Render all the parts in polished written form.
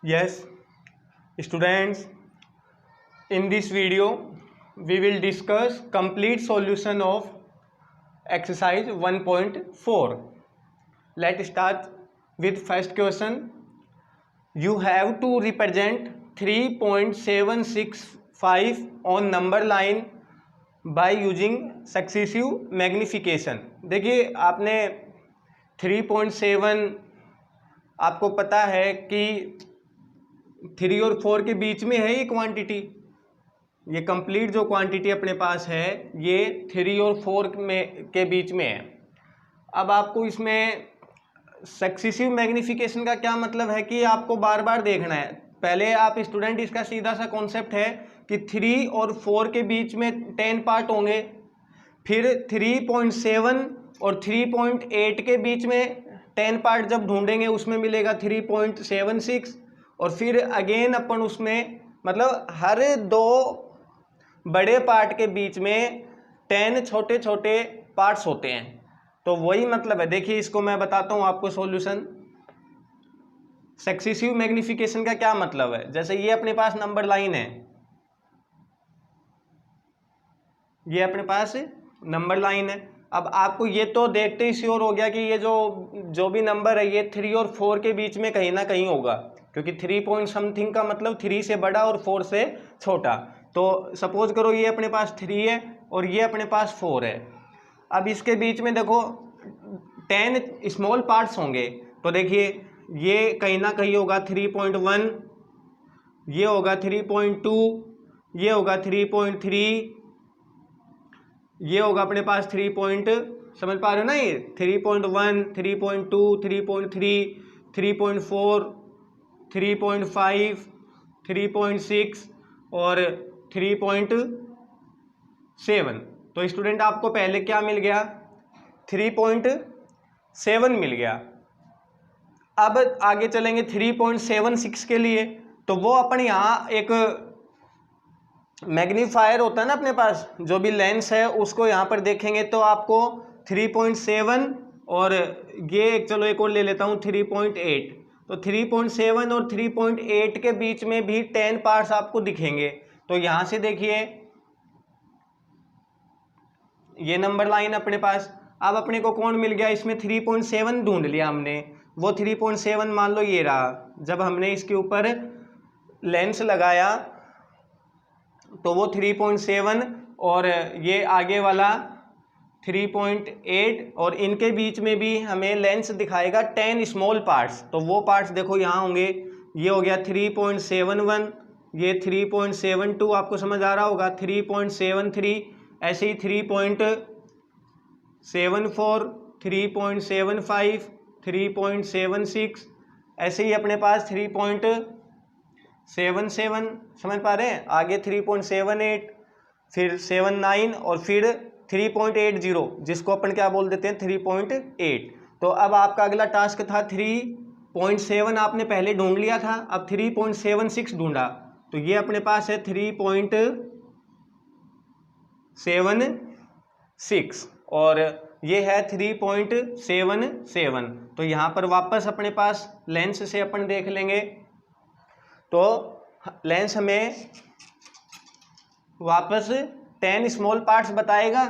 Yes, students, in this video we will discuss complete solution of exercise 1.4. Let's start with first question. You have to represent 3.765 on number line by using successive magnification. देखिए आपने 3.7 आपको पता है कि 3 और 4 के बीच में है ये क्वांटिटी, ये कंप्लीट जो क्वांटिटी अपने पास है ये 3 और 4 में के बीच में है। अब आपको इसमें सक्सेसिव मैग्निफिकेशन का क्या मतलब है कि आपको बार बार देखना है। पहले आप स्टूडेंट इसका सीधा सा कॉन्सेप्ट है कि 3 और 4 के बीच में 10 पार्ट होंगे, फिर 3.7 और 3.8 के बीच में 10 पार्ट जब ढूंढेंगे उसमें मिलेगा 3.76, और फिर अगेन अपन उसमें मतलब हर दो बड़े पार्ट के बीच में 10 छोटे छोटे पार्ट्स होते हैं। तो वही मतलब है। देखिए इसको मैं बताता हूं आपको सॉल्यूशन। सक्सेसिव मैग्निफिकेशन का क्या मतलब है, जैसे ये अपने पास नंबर लाइन है, ये अपने पास नंबर लाइन है। अब आपको ये तो देखते ही श्योर हो गया कि ये जो भी नंबर है ये 3 और 4 के बीच में कहीं ना कहीं होगा, क्योंकि 3 पॉइंट समथिंग का मतलब 3 से बड़ा और 4 से छोटा। तो सपोज करो ये अपने पास 3 है और ये अपने पास 4 है। अब इसके बीच में देखो 10 स्मॉल पार्ट्स होंगे, तो देखिए ये कहीं ना कहीं होगा 3.1, ये होगा 3.2, ये होगा 3.3, ये होगा अपने पास 3 पॉइंट, समझ पा रहे हो ना, ये 3.1, 3.2, 3.3, 3.4, 3.5, 3.6 और 3.7। तो स्टूडेंट आपको पहले क्या मिल गया, 3.7 मिल गया। अब आगे चलेंगे 3.76 के लिए, तो वो अपन यहाँ एक मैग्नीफायर होता है ना अपने पास, जो भी लेंस है उसको यहाँ पर देखेंगे तो आपको 3.7 और ये चलो एक और ले लेता हूँ 3.8, तो 3.7 और 3.8 के बीच में भी 10 पार्ट्स आपको दिखेंगे। तो यहाँ से देखिए ये नंबर लाइन अपने पास। अब अपने को कौन मिल गया, इसमें 3.7 ढूंढ लिया हमने, वो 3.7 मान लो ये रहा। जब हमने इसके ऊपर लेंस लगाया तो वो 3.7 और ये आगे वाला 3.8, और इनके बीच में भी हमें लेंस दिखाएगा 10 स्मॉल पार्ट्स। तो वो पार्ट्स देखो यहाँ होंगे, ये हो गया 3.71, ये 3.72, आपको समझ आ रहा होगा 3.73, ऐसे ही 3.74, 3.75, 3.76, ऐसे ही अपने पास 3.77, समझ पा रहे हैं, आगे 3.78, फिर 79 और फिर 3.80, जिसको अपन क्या बोल देते हैं 3.8। तो अब आपका अगला टास्क था 3.7 आपने पहले ढूंढ लिया था, अब 3.76 ढूंढा, तो ये अपने पास है 3.76 और ये है 3.77। तो यहाँ पर वापस अपने पास लेंस से अपन देख लेंगे, तो लेंस हमें वापस 10 स्मॉल पार्ट्स बताएगा।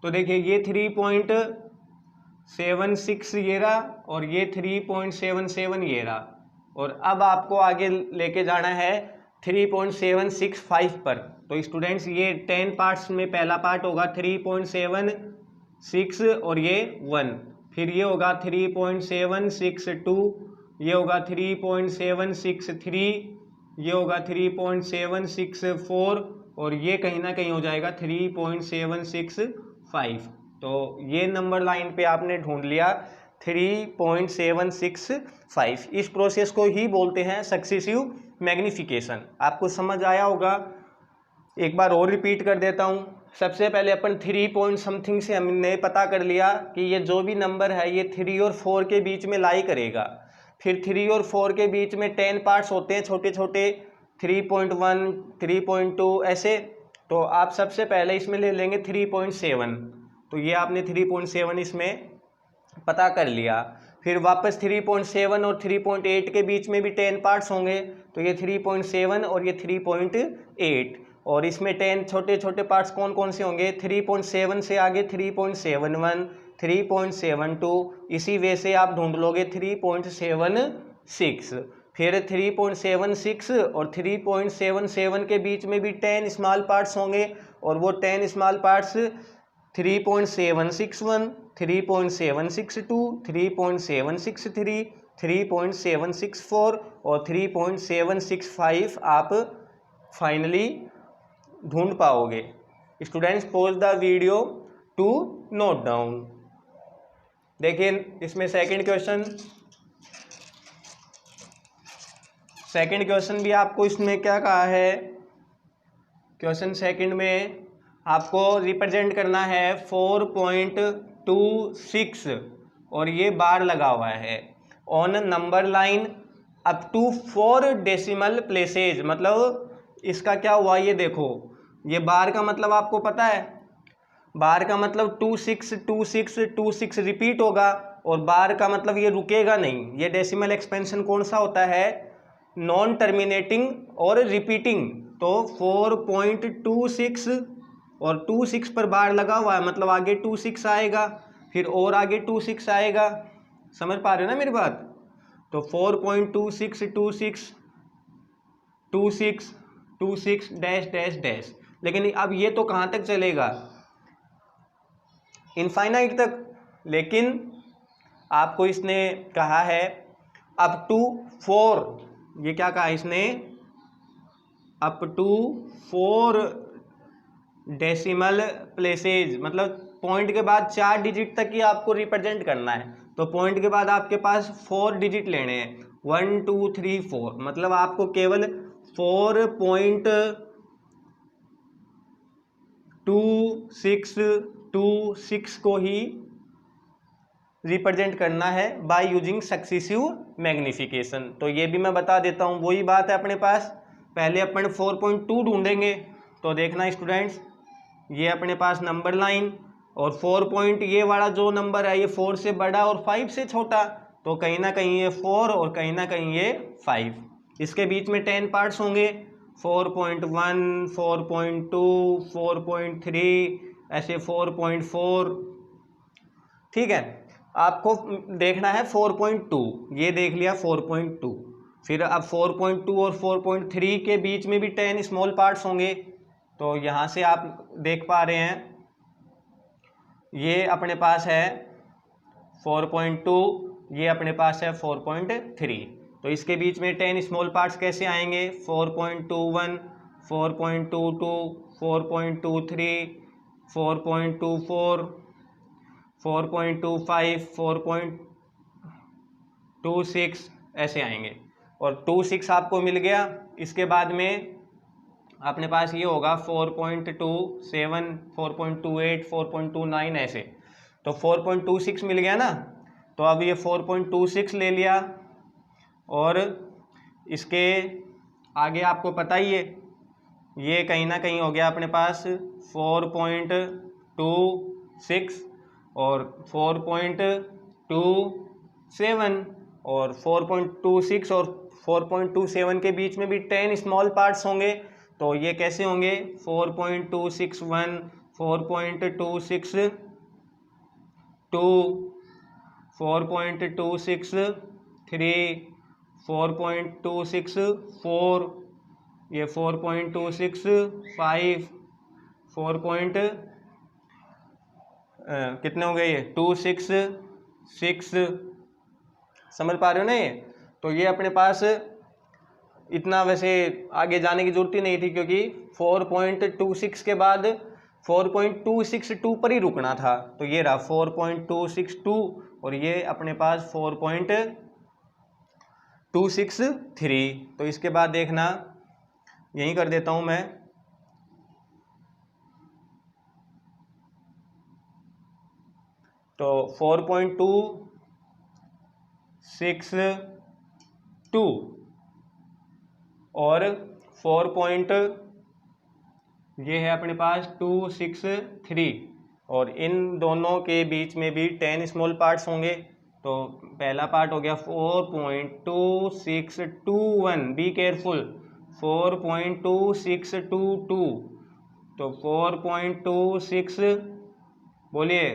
तो देखिए ये 3.76 ये रहा और ये 3.77 ये रहा, और अब आपको आगे लेके जाना है 3.765 पर। तो स्टूडेंट्स ये 10 पार्ट्स में पहला पार्ट होगा 3.76 और ये 1, फिर ये होगा 3.762, ये होगा 3.763, ये होगा 3.764 और ये कहीं ना कहीं हो जाएगा 3.765। तो ये नंबर लाइन पे आपने ढूंढ लिया 3.765। इस प्रोसेस को ही बोलते हैं सक्सेसिव मैग्निफिकेशन। आपको समझ आया होगा, एक बार और रिपीट कर देता हूँ। सबसे पहले अपन 3 पॉइंट समथिंग से हमने पता कर लिया कि ये जो भी नंबर है ये 3 और 4 के बीच में लाई करेगा। फिर 3 और 4 के बीच में 10 पार्ट्स होते हैं छोटे छोटे, 3.1, 3.2 ऐसे। तो आप सबसे पहले इसमें ले लेंगे 3.7, तो ये आपने 3.7 इसमें पता कर लिया। फिर वापस 3.7 और 3.8 के बीच में भी 10 पार्ट्स होंगे, तो ये 3.7 और ये 3.8, और इसमें 10 छोटे छोटे पार्ट्स कौन कौन से होंगे, 3.7 से आगे 3.71, 3.72, इसी वे से आप ढूंढ लोगे 3.76, फिर 3.76 और 3.77 के बीच में भी 10 स्मॉल पार्ट्स होंगे, और वो 10 स्मॉल पार्ट्स 3.761, 3.762, 3.763, 3.764 और 3.765 आप फाइनली ढूंढ पाओगे। Students pause the video to note down. देखिए इसमें सेकंड क्वेश्चन भी आपको इसमें क्या कहा है, क्वेश्चन सेकंड में आपको रिप्रेजेंट करना है 4.26 और ये बार लगा हुआ है on number line up to 4 decimal places. मतलब इसका क्या हुआ, ये देखो, ये बार का मतलब आपको पता है, बार का मतलब 262626 रिपीट होगा, और बार का मतलब ये रुकेगा नहीं। ये डेसिमल एक्सपेंशन कौन सा होता है, नॉन टर्मिनेटिंग और रिपीटिंग। तो 4.26 और 26 पर बार लगा हुआ है, मतलब आगे 26 आएगा, फिर और आगे 26 आएगा। समझ पा रहे हो ना मेरी बात। तो 4.2626 26 26 डैश डैश डैश। लेकिन अब ये तो कहाँ तक चलेगा, इनफाइनाइट तक। लेकिन आपको इसने कहा है अप टू 4, ये क्या कहा इसने, अप टू 4 डेसिमल प्लेसेज, मतलब पॉइंट के बाद 4 डिजिट तक ही आपको रिप्रेजेंट करना है। तो पॉइंट के बाद आपके पास 4 डिजिट लेने हैं, 1 2 3 4, मतलब आपको केवल 4.2626 को ही रिप्रेजेंट करना है बाय यूजिंग सक्सेसिव मैग्निफिकेशन। तो ये भी मैं बता देता हूँ, वही बात है अपने पास। पहले अपन 4.2 ढूंढेंगे, तो देखना स्टूडेंट्स, ये अपने पास नंबर लाइन, और 4 पॉइंट ये वाला जो नंबर है ये 4 से बड़ा और 5 से छोटा, तो कहीं ना कहीं ये 4 और कहीं ना कहीं ये 5। इसके बीच में 10 पार्ट्स होंगे, 4.1, 4.2, 4.3, ऐसे 4.4। ठीक है, आपको देखना है 4.2, ये देख लिया 4.2, फिर अब 4.2 और 4.3 के बीच में भी 10 स्मॉल पार्ट्स होंगे। तो यहाँ से आप देख पा रहे हैं ये अपने पास है 4.2, ये अपने पास है 4.3। तो इसके बीच में 10 स्मॉल पार्ट्स कैसे आएंगे, 4.21, 4.22, 4.23, 4.24, 4.25, 4.26 ऐसे आएंगे, और 26 आपको मिल गया। इसके बाद में अपने पास ये होगा 4.27, 4.28, 4.29 ऐसे। तो 4.26 मिल गया ना, तो अब ये 4.26 ले लिया, और इसके आगे आपको पता ही है ये कहीं ना कहीं हो गया अपने पास 4.26 और 4.27, और 4.26 और 4.27 के बीच में भी 10 स्मॉल पार्ट्स होंगे। तो ये कैसे होंगे, 4.261, 4.262, 4.263, 4.264, ये 4.265, 4. कितने हो गए ये 266। समझ पा रहे हो ना ये। तो ये अपने पास इतना वैसे आगे जाने की जरूरत ही नहीं थी, क्योंकि 4.26 के बाद 4.262 पर ही रुकना था। तो ये रहा 4.262, और ये अपने पास 4.263। तो इसके बाद देखना, यहीं कर देता हूं मैं, तो 4.262 और 4. ये है अपने पास 263, और इन दोनों के बीच में भी 10 स्मॉल पार्ट्स होंगे। तो पहला पार्ट हो गया 4.2621, बी केयरफुल, 4.2622, तो 4.26 बोलिए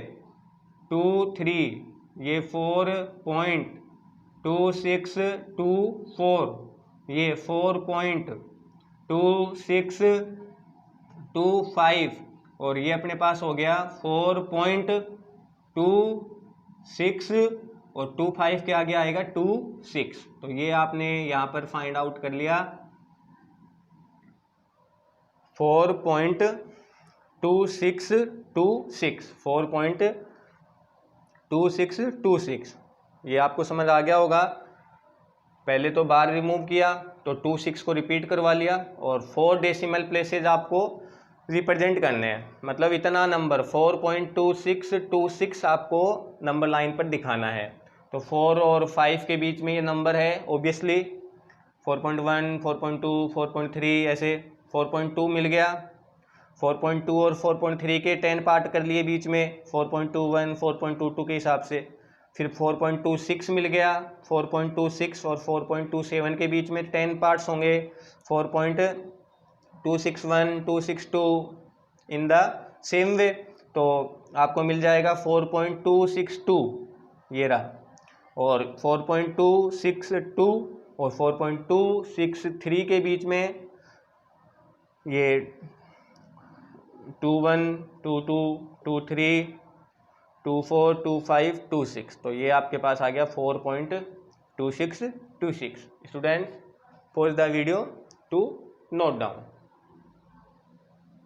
23, ये 4.2624, ये 4.2625, और ये अपने पास हो गया 4.26, और 25 के आगे आएगा 26। तो ये आपने यहाँ पर फाइंड आउट कर लिया 4.2626, 4.2626। ये आपको समझ आ गया होगा। पहले तो बार रिमूव किया तो 26 को रिपीट करवा लिया, और 4 डेसिमल प्लेसेज आपको रिप्रेजेंट करने हैं, मतलब इतना नंबर 4.2626 आपको नंबर लाइन पर दिखाना है। तो 4 और 5 के बीच में ये नंबर है ऑब्वियसली, 4.1, 4.2, 4.3, ऐसे 4.2 मिल गया। 4.2 और 4.3 के 10 पार्ट कर लिए बीच में 4.21, 4.22 के हिसाब से। फिर 4.26 मिल गया, 4.26 और 4.27 के बीच में 10 पार्ट्स होंगे 4.261, 262 इन द सेम वे। तो आपको मिल जाएगा 4.262, ये रहा, और 4.262 और 4.263 के बीच में ये 21, 22, 23, 24, 25, 26। तो ये आपके पास आ गया 4.2626। Students, pause the video to note down.